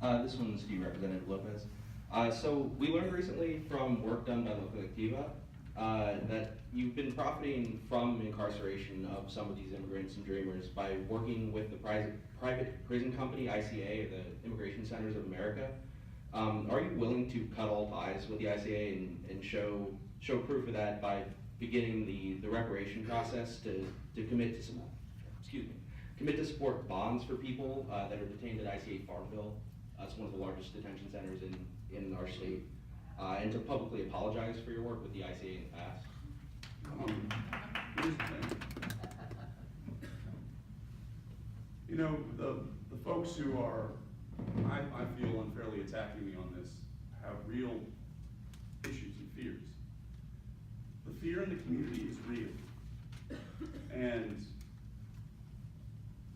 This one's to you, Representative Lopez. So we learned recently from work done by La Colectiva that you've been profiting from incarceration of some of these immigrants and dreamers by working with the private prison company, ICA, or the Immigration Centers of America. Are you willing to cut all ties with the ICA and show proof of that by beginning the reparation process to commit to commit to support bonds for people that are detained at ICA Farmville? It's one of the largest detention centers in our state, and to publicly apologize for your work with the ICA in the past. Here's the thing. You know, the folks who are, I feel, unfairly attacking me on this have real issues and fears. The fear in the community is real. And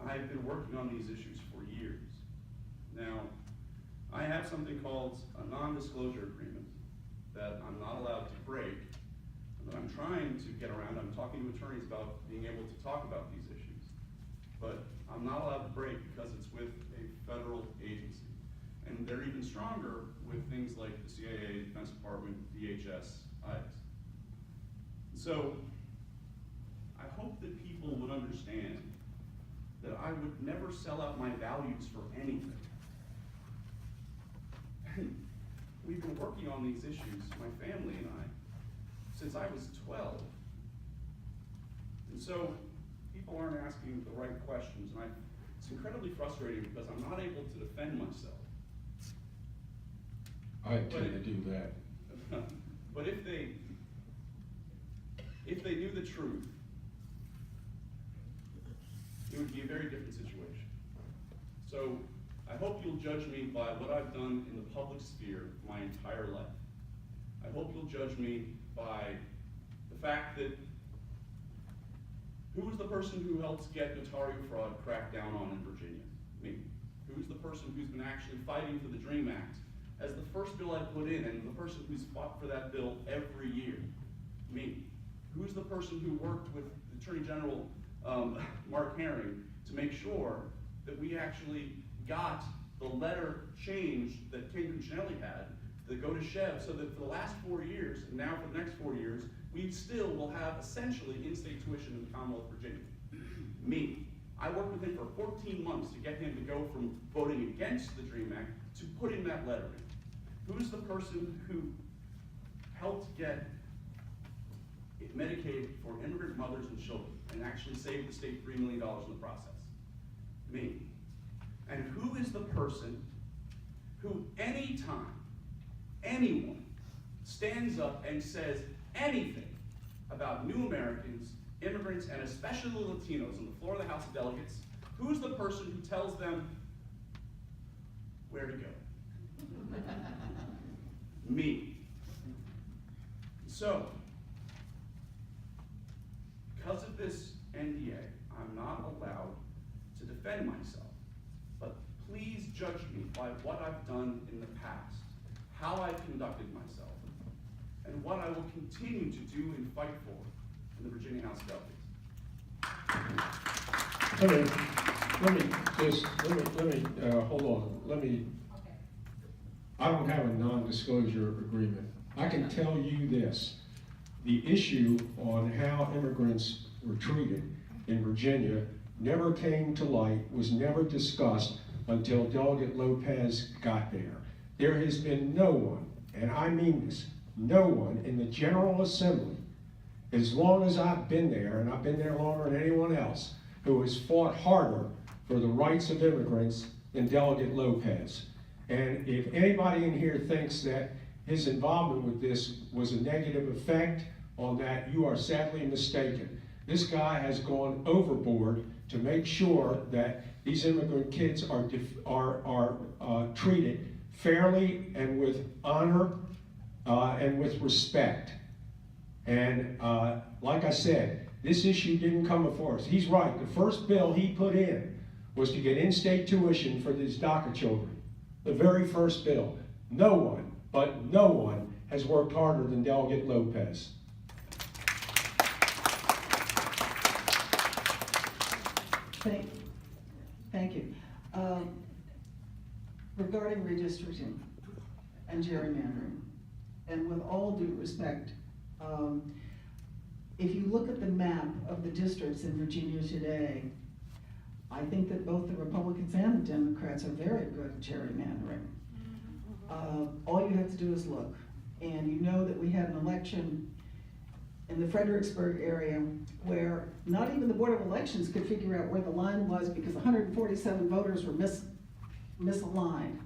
I've been working on these issues for years. Now, I have something called a non-disclosure agreement that I'm not allowed to break, and that I'm trying to get around. I'm talking to attorneys about being able to talk about these issues, but I'm not allowed to break because it's with a federal agency. And they're even stronger with things like the CIA, Defense Department, DHS, ICE. So, I hope that people would understand that I would never sell out my values for anything. We've been working on these issues, my family and I, since I was 12. And so, people aren't asking the right questions, and it's incredibly frustrating because I'm not able to defend myself. I intend to do that. But if they knew the truth, it would be a very different situation. So I hope you'll judge me by what I've done in the public sphere my entire life. I hope you'll judge me by the fact that who was the person who helped get notario fraud cracked down on in Virginia? Me. Who's the person who's been actually fighting for the DREAM Act as the first bill I put in, and the person who's fought for that bill every year? Me. Who's the person who worked with Attorney General Mark Herring to make sure that we actually got the letter changed that King Cuccinelli had to go to Chev, so that for the last 4 years, and now for the next 4 years, we still will have essentially in-state tuition in the Commonwealth of Virginia. Me. I worked with him for 14 months to get him to go from voting against the DREAM Act to putting that letter in. Who's the person who helped get Medicaid for immigrant mothers and children and actually saved the state $3 million in the process? Me. And who is the person who anytime anyone stands up and says anything about new Americans, immigrants, and especially Latinos on the floor of the House of Delegates, who's the person who tells them where to go? Me. So, because of this NDA, I'm not allowed to defend myself. But please judge me by what I've done in the past, how I've conducted myself, and what I will continue to do and fight for in the Virginia House of Delegates. Hold on. I don't have a non-disclosure agreement. I can tell you this. The issue on how immigrants were treated in Virginia never came to light, was never discussed until Delegate Lopez got there. There has been no one, and I mean this, no one in the General Assembly, as long as I've been there, and I've been there longer than anyone else, who has fought harder for the rights of immigrants than Delegate Lopez. And if anybody in here thinks that his involvement with this was a negative effect on that, you are sadly mistaken. This guy has gone overboard to make sure that these immigrant kids are treated fairly and with honor and with respect. And like I said, this issue didn't come before us. He's right. The first bill he put in was to get in-state tuition for these DACA children. The very first bill. No one, but no one, has worked harder than Delegate Lopez. Thank you. regarding redistricting and gerrymandering, and with all due respect, if you look at the map of the districts in Virginia today, I think that both the Republicans and the Democrats are very good at gerrymandering. All you have to do is look, and you know that we had an election in the Fredericksburg area where not even the Board of Elections could figure out where the line was because 147 voters were misaligned.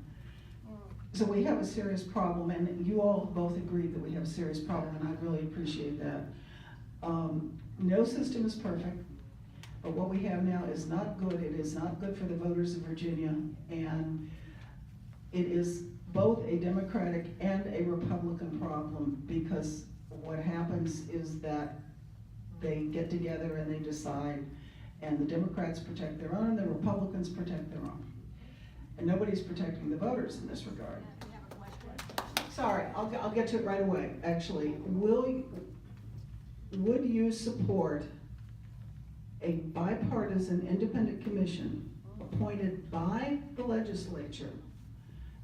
So we have a serious problem, and you all both agreed that we have a serious problem, and I really appreciate that. No system is perfect, but what we have now is not good. It is not good for the voters of Virginia, and it is both a Democratic and a Republican problem, because what happens is that they get together and they decide, and the Democrats protect their own, and the Republicans protect their own. And nobody's protecting the voters in this regard. Sorry, I'll get to it right away, actually. Would you support a bipartisan independent commission appointed by the legislature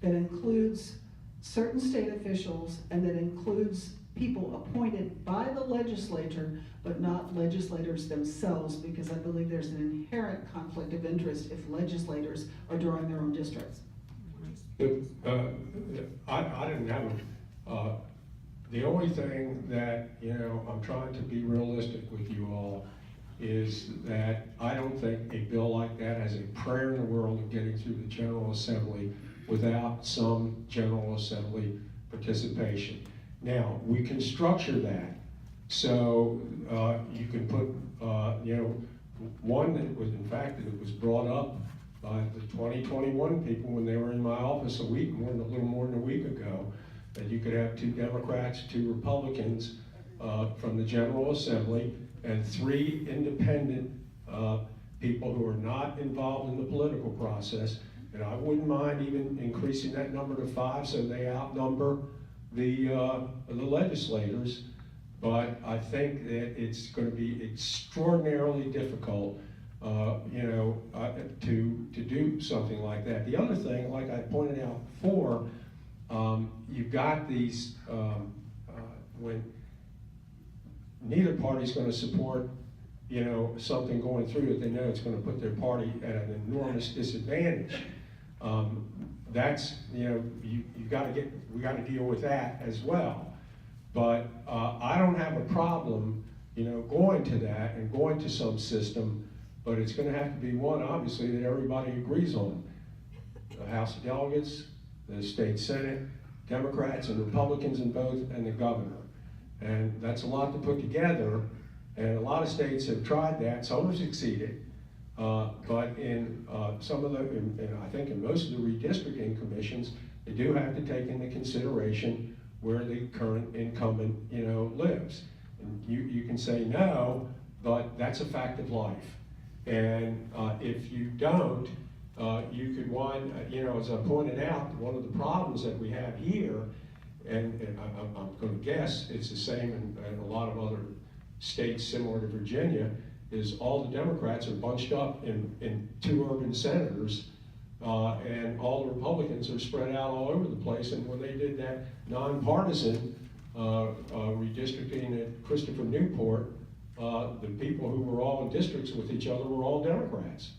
that includes certain state officials and that includes people appointed by the legislature but not legislators themselves, because I believe there's an inherent conflict of interest if legislators are drawing their own districts? I didn't have the only thing that, I'm trying to be realistic with you all is that I don't think a bill like that has a prayer in the world of getting through the General Assembly without some General Assembly participation. Now, we can structure that so you can put, one that was, in fact, it was brought up by the 2021 people when they were in my office a little more than a week ago, that you could have 2 Democrats, 2 Republicans from the General Assembly, and 3 independent people who are not involved in the political process. And I wouldn't mind even increasing that number to 5 so they outnumber the legislators. But I think that it's going to be extraordinarily difficult, to do something like that. The other thing, like I pointed out before, you've got these, when neither party's going to support, something going through that they know it's going to put their party at an enormous disadvantage. That's, we got to deal with that as well. But I don't have a problem, going to that and going to some system, but it's going to have to be one, obviously, that everybody agrees on. The House of Delegates, the state Senate, Democrats and Republicans in both, and the governor. And that's a lot to put together, and a lot of states have tried that. Some have succeeded, but in some of the, and I think in most of the redistricting commissions, they do have to take into consideration where the current incumbent, lives. And you can say no, but that's a fact of life. And if you don't, you could wind, as I pointed out, one of the problems that we have here, and I'm going to guess it's the same in a lot of other states similar to Virginia, is all the Democrats are bunched up in 2 urban senators, and all the Republicans are spread out all over the place. And when they did that nonpartisan redistricting at Christopher Newport, the people who were all in districts with each other were all Democrats.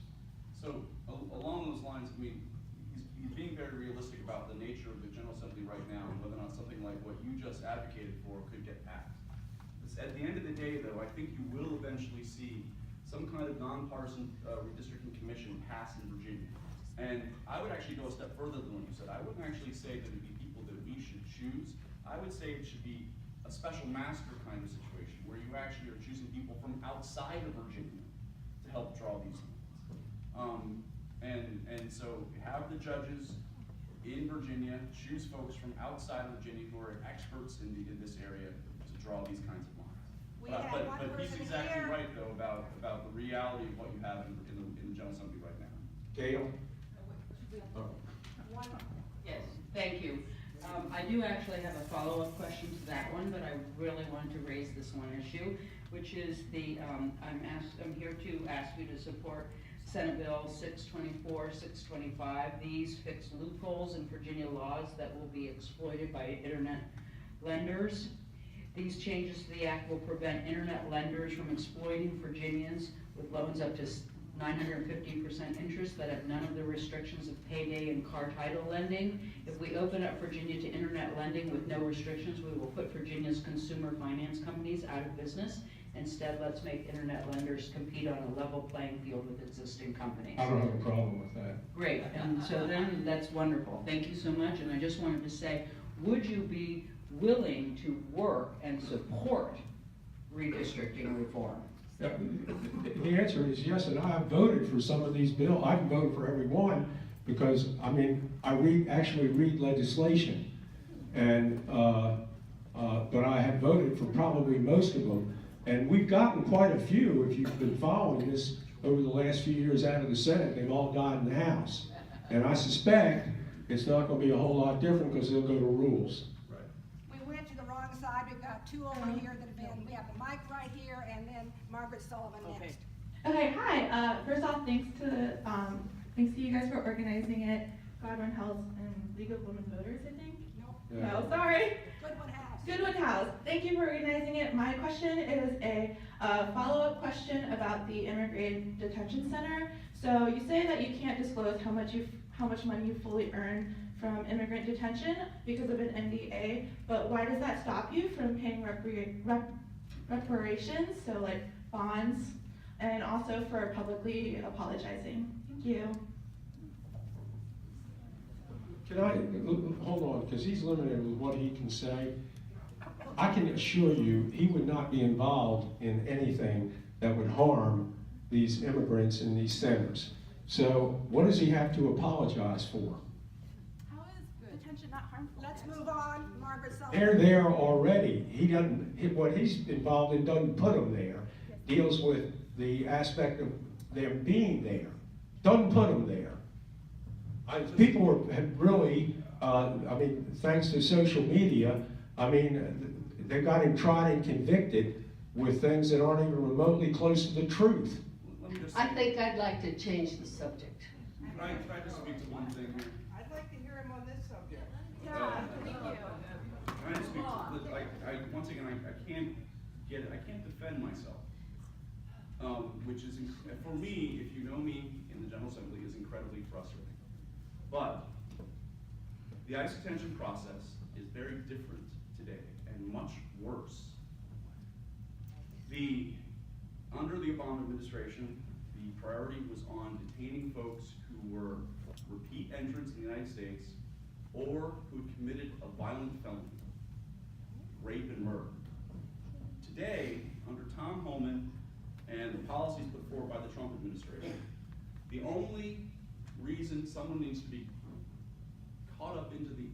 So along those lines, he's being very realistic about the nature of the General Assembly right now and whether or not something like what you just advocated for could get passed. At the end of the day, though, I think you will eventually see some kind of nonpartisan redistricting commission pass in Virginia. And I would actually go a step further than what you said. I wouldn't actually say that it'd be people that we should choose. I would say it should be a special master kind of situation where you actually are choosing people from outside of Virginia to help draw these lines. And so have the judges in Virginia choose folks from outside of Virginia who are experts in this area to draw these kinds of lines. But he's exactly right though about the reality of what you have in the General Assembly right now. Gail? Yes, thank you. I do actually have a follow-up question to that one, but I really want to raise this one issue, which is I'm here to ask you to support Senate Bill 624, 625. These fix loopholes in Virginia laws that will be exploited by internet lenders. These changes to the act will prevent internet lenders from exploiting Virginians with loans up to 950% interest that have none of the restrictions of payday and car title lending. If we open up Virginia to internet lending with no restrictions, we will put Virginia's consumer finance companies out of business. Instead, let's make internet lenders compete on a level playing field with existing companies. I don't have a problem with that. Great, and so then that's wonderful. Thank you so much, and I just wanted to say, would you be willing to work and support redistricting reform? The answer is yes, and I have voted for some of these bills. I can vote for every one because, I mean, I actually read legislation, and but I have voted for probably most of them. And we've gotten quite a few, if you've been following this over the last few years out of the Senate. They've all died in the House. And I suspect it's not going to be a whole lot different because they'll go to rules. Right. We went to the wrong side. We've got two over here that have been, we have the mic right here, and then Margaret Sullivan next. Okay, hi. First off, thanks to you guys for organizing it. Godwin House and League of Women Voters, I think. Nope. Yeah. No, sorry. Goodwin House. Goodwin House. Thank you for organizing it. My question is a follow-up question about the Immigrant Detention Center. So you say that you can't disclose how much money you fully earn from immigrant detention because of an NDA, but why does that stop you from paying reparations, so like bonds, and also for publicly apologizing? Thank you. Can I, hold on, because he's limited with what he can say. I can assure you, he would not be involved in anything that would harm these immigrants in these centers. So what does he have to apologize for? How is detention not harmful? Let's move on, Margaret Sullivan. They're there already. He doesn't, what he's involved in doesn't put them there. Deals with the aspect of them being there. Doesn't put them there. People have really, I mean, thanks to social media, I mean, they got him tried and convicted with things that aren't even remotely close to the truth. Let me just, I think I'd like to change the subject. can I just speak to one thing here? I'd like to hear him on this subject. Yeah, thank you. Can I just speak to, once again, I can't defend myself. Which is, for me, if you know me in the General Assembly, is incredibly frustrating. But the ICE detention process is very different today and much worse. Under the Obama administration, the priority was on detaining folks who were repeat entrants in the United States or who had committed a violent felony, rape and murder. Today, under Tom Homan and the policies put forward by the Trump administration, the only reason someone needs to be caught up into the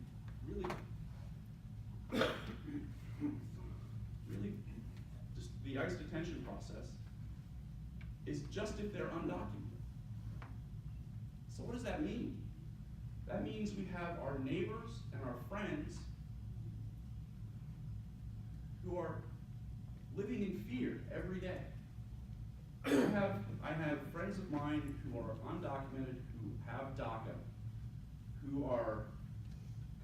really just the ICE detention process is just if they're undocumented. So what does that mean? That means we have our neighbors and our friends who are living in fear every day. I have friends of mine who are undocumented, who have DACA, who are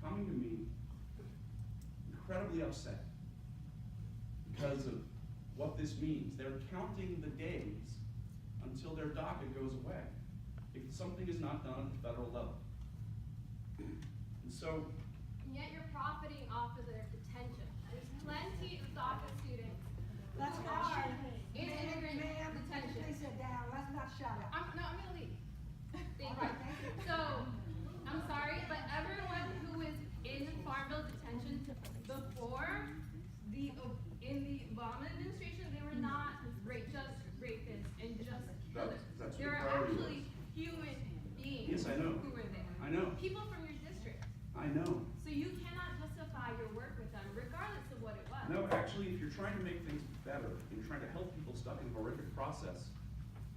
coming to me incredibly upset because of what this means. They're counting the days until their DACA goes away if something is not done at the federal level. And so, And yet you're profiting off of their detention. There's plenty of DACA students Let's who not are shout. in immigrant detention. Please sit down. Let's not shout it. I'm gonna leave. Thank All right, you. thank you. So, I'm sorry, but everyone who is in Farmville detention before in the Obama administration, they were not just rapists and just killers. That's what There the are priority actually human beings Yes, I know. who were there. I know. People from your district. I know. So you cannot justify your work with them, regardless of what it was. No, actually, if you're trying to make things better, and you're trying to help people stuck in a horrific process,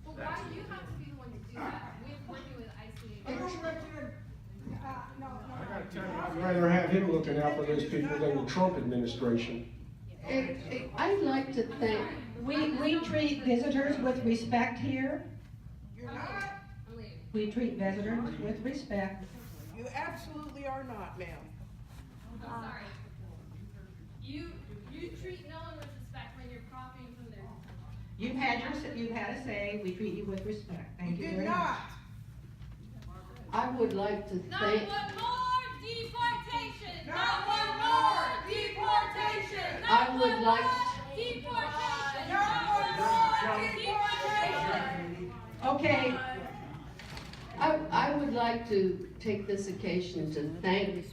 Well, why do you have to be the one to do that? We're working with ICA. No. I'd rather have him looking out for those people than the Trump administration. I'd like to think, We treat visitors with respect here. You're not. We treat veterans with respect. You absolutely are not, ma'am. I'm sorry. You treat no one with respect when you're profiting from their detention. You've had a say, we treat you with respect. Thank you You did very not. much. I would like to Not thank, one more deportation. Not one more deportation. Not I one would like more deportation. Not one more deportation. Okay, I would like to take this occasion to thank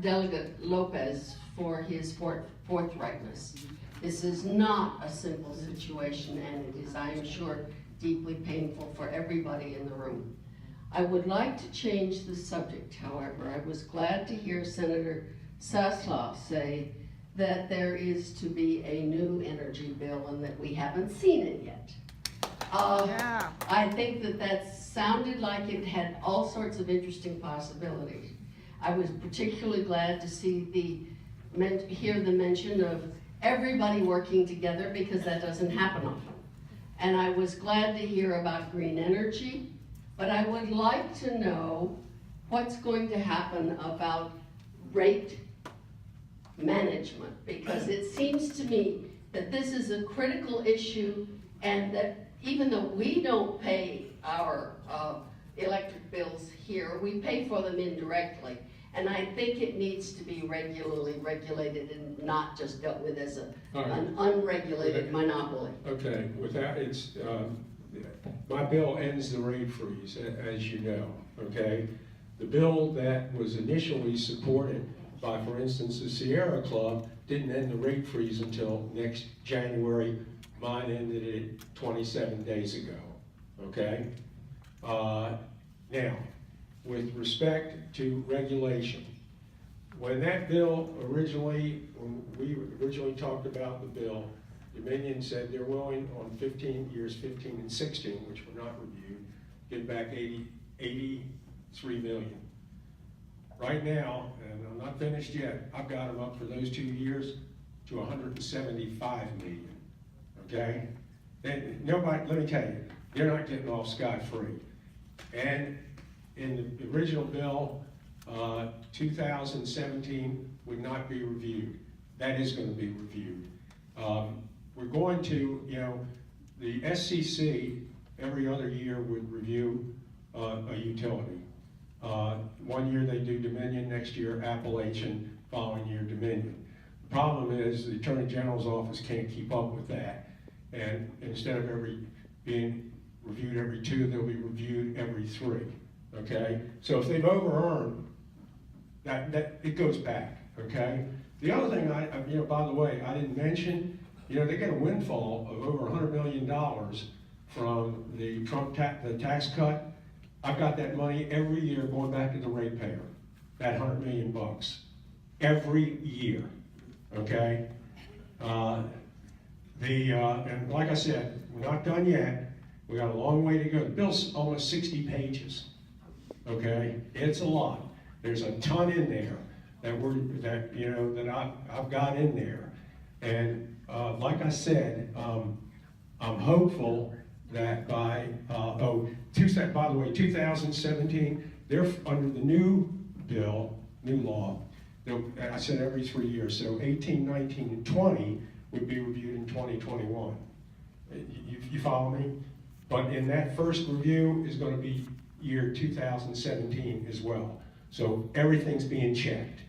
Delegate Lopez for his forthrightness. This is not a simple situation, and it is, I am sure, deeply painful for everybody in the room. I would like to change the subject, however. I was glad to hear Senator Aslaw say that there is to be a new energy bill and that we haven't seen it yet. I think that sounded like it had all sorts of interesting possibilities. I was particularly glad to see hear the mention of everybody working together, because that doesn't happen often. And I was glad to hear about green energy, but I would like to know what's going to happen about rate management, because it seems to me that this is a critical issue, and that even though we don't pay our electric bills here, we pay for them indirectly. And I think it needs to be regularly regulated and not just dealt with as an unregulated monopoly. Okay, with that, my bill ends the rate freeze, as you know, okay? The bill that was initially supported by, for instance, the Sierra Club didn't end the rate freeze until next January. Mine ended it 27 days ago, okay? Now, with respect to regulation, when we originally talked about the bill, Dominion said they're willing on 15 years 15 and 16, which were not reviewed, get back 83 million. Right now, and I'm not finished yet, I've got them up for those 2 years to 175 million, okay? And nobody, let me tell you, they're not getting off scot-free. And in the original bill, 2017 would not be reviewed. That is going to be reviewed. We're going to, the SCC every other year would review a utility. 1 year they do Dominion, next year Appalachian, following year Dominion. The problem is the Attorney General's office can't keep up with that. And instead of being reviewed every 2, they'll be reviewed every 3. Okay, so if they've over-earned, that it goes back. Okay. The other thing, by the way, I didn't mention, they get a windfall of over $100 million from the Trump the tax cut. I've got that money every year going back to the ratepayer. That $100 million every year. Okay. And like I said, we're not done yet. We got a long way to go. The bill's almost 60 pages. Okay, it's a lot. There's a ton in there that I've got in there, and like I said, I'm hopeful that by by the way, 2017, they're under the new bill, new law. I said every 3 years, so 18, 19, and 20 would be reviewed in 2021. You follow me? But in that first review is going to be year 2017 as well. So everything's being checked.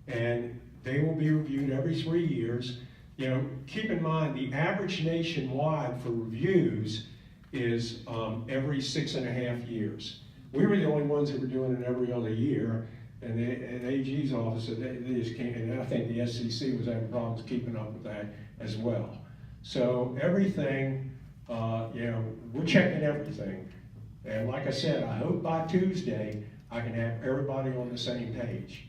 And they will be reviewed every 3 years. Keep in mind the average nationwide for reviews is every 6.5 years. We were the only ones that were doing it every other year, and the AG's office, they just can't, and I think the SCC was having problems keeping up with that as well. So everything, we're checking everything. And like I said, I hope by Tuesday I can have everybody on the same page.